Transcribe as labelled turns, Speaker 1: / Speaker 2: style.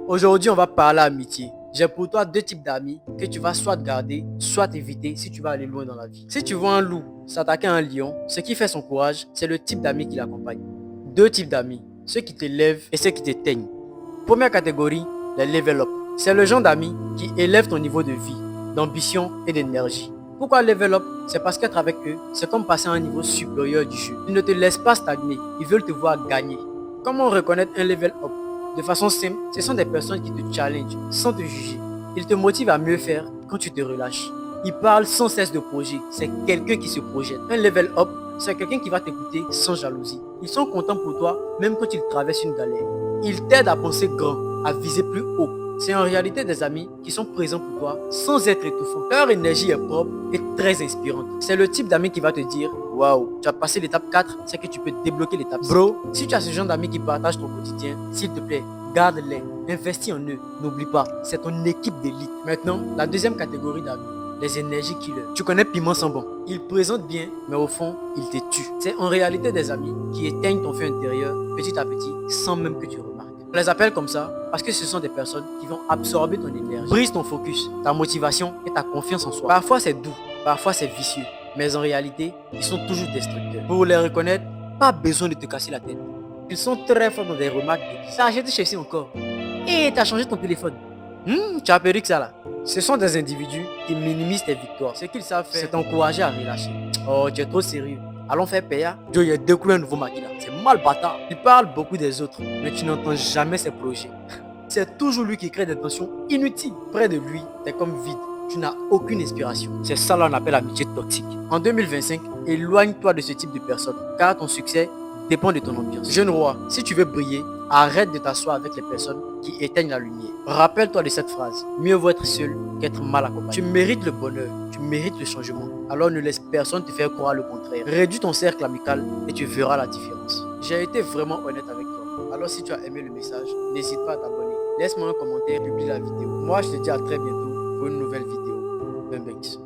Speaker 1: Aujourd'hui, on va parler amitié. J'ai pour toi deux types d'amis que tu vas soit garder, soit éviter si tu vas aller loin dans la vie. Si tu vois un loup s'attaquer à un lion, ce qui fait son courage, c'est le type d'amis qui l'accompagne. Deux types d'amis, ceux qui t'élèvent et ceux qui t'éteignent. Première catégorie, les level up. C'est le genre d'amis qui élèvent ton niveau de vie, d'ambition et d'énergie. Pourquoi level up? C'est parce qu'être avec eux, c'est comme passer à un niveau supérieur du jeu. Ils ne te laissent pas stagner, ils veulent te voir gagner. Comment reconnaître un level up? De façon simple, ce sont des personnes qui te challengent sans te juger. Ils te motivent à mieux faire quand tu te relâches. Ils parlent sans cesse de projet. C'est quelqu'un qui se projette. Un level up, c'est quelqu'un qui va t'écouter sans jalousie. Ils sont contents pour toi même quand ils traversent une galère. Ils t'aident à penser grand, à viser plus haut. C'est en réalité des amis qui sont présents pour toi sans être étouffants. Leur énergie est propre et très inspirante. C'est le type d'amis qui va te dire waouh, tu as passé l'étape 4, c'est que tu peux débloquer l'étape 5. Bro, si tu as ce genre d'amis qui partagent ton quotidien, s'il te plaît, garde-les, investis en eux. N'oublie pas, c'est ton équipe d'élite. Maintenant, la deuxième catégorie d'amis, les énergies killers. Tu connais Piment Sambon. Ils présentent bien, mais au fond, ils te tuent. C'est en réalité des amis qui éteignent ton feu intérieur petit à petit sans même que tu remarques. On les appelle comme ça parce que ce sont des personnes qui vont absorber ton énergie, brise ton focus, ta motivation et ta confiance en soi. Parfois c'est doux, parfois c'est vicieux, mais en réalité, ils sont toujours destructeurs. Pour les reconnaître, pas besoin de te casser la tête. Ils sont très forts dans des remarques débiles. T'as acheté chez encore. Et t'as changé ton téléphone. Tu as perdu que ça là. Ce sont des individus qui minimisent tes victoires. Ce qu'ils savent faire, c'est t'encourager à relâcher. Oh, tu es trop sérieux. Allons faire payer. Joe, il a découvert un nouveau maquis là. C'est mal bâtard. Il parle beaucoup des autres, mais tu n'entends jamais ses projets. C'est toujours lui qui crée des tensions inutiles. Près de lui, t'es comme vide. Tu n'as aucune inspiration. C'est ça là on appelle l'amitié toxique. En 2025, éloigne-toi de ce type de personnes, car ton succès dépend de ton ambiance. Jeune roi, si tu veux briller, arrête de t'asseoir avec les personnes qui éteignent la lumière. Rappelle-toi de cette phrase. Mieux vaut être seul qu'être mal accompagné. Tu mérites le bonheur, tu mérites le changement. Alors ne laisse personne te faire croire le contraire. Réduis ton cercle amical et tu verras la différence. J'ai été vraiment honnête avec toi. Alors si tu as aimé le message, n'hésite pas à t'abonner. Laisse-moi un commentaire et publie la vidéo. Moi je te dis à très bientôt pour une nouvelle vidéo. Bembex.